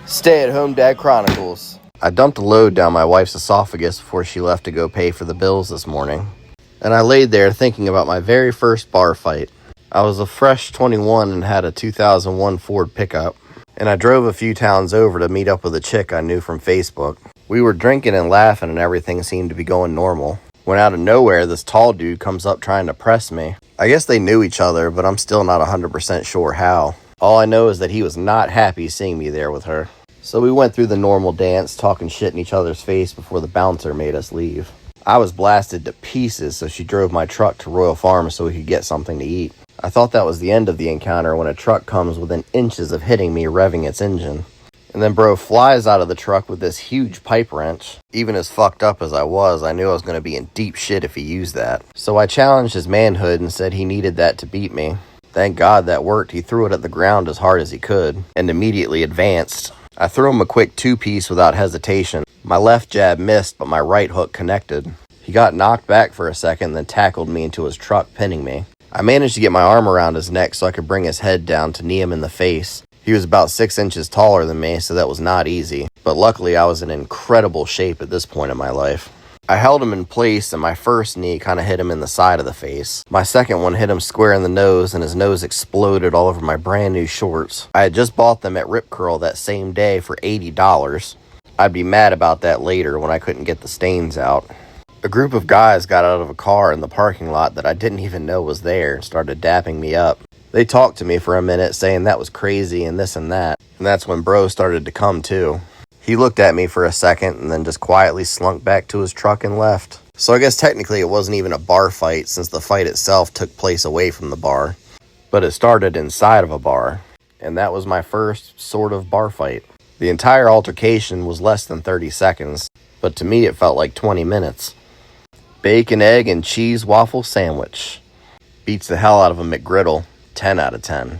Stay-at-home dad chronicles. I dumped a load down my wife's esophagus before she left to go pay for the bills this morning. And I laid there thinking about my very first bar fight. I was a fresh 21 and had a 2001 Ford pickup. And I drove a few towns over to meet up with a chick I knew from Facebook. We were drinking and laughing and everything seemed to be going normal. When out of nowhere, this tall dude comes up trying to press me. I guess they knew each other, but I'm still not 100% sure how. All I know is that he was not happy seeing me there with her. So we went through the normal dance, talking shit in each other's face before the bouncer made us leave. I was blasted to pieces, so she drove my truck to Royal Farms so we could get something to eat. I thought that was the end of the encounter when a truck comes within inches of hitting me revving its engine. And then bro flies out of the truck with this huge pipe wrench. Even as fucked up as I was, I knew I was going to be in deep shit if he used that. So I challenged his manhood and said he needed that to beat me. Thank God that worked. He threw it at the ground as hard as he could, and immediately advanced. I threw him a quick two-piece without hesitation. My left jab missed, but my right hook connected. He got knocked back for a second, then tackled me into his truck, pinning me. I managed to get my arm around his neck so I could bring his head down to knee him in the face. He was about 6 inches taller than me, so that was not easy. But luckily, I was in incredible shape at this point in my life. I held him in place, and my first knee kind of hit him in the side of the face. My second one hit him square in the nose, and his nose exploded all over my brand new shorts. I had just bought them at Rip Curl that same day for $80. I'd be mad about that later when I couldn't get the stains out. A group of guys got out of a car in the parking lot that I didn't even know was there and started dapping me up. They talked to me for a minute saying that was crazy and this and that, and that's when bro started to come too. He looked at me for a second and then just quietly slunk back to his truck and left. So I guess technically it wasn't even a bar fight since the fight itself took place away from the bar. But it started inside of a bar, and that was my first sort of bar fight. The entire altercation was less than 30 seconds, but to me it felt like 20 minutes. Bacon, egg, and cheese waffle sandwich. Beats the hell out of a McGriddle. 10 out of 10.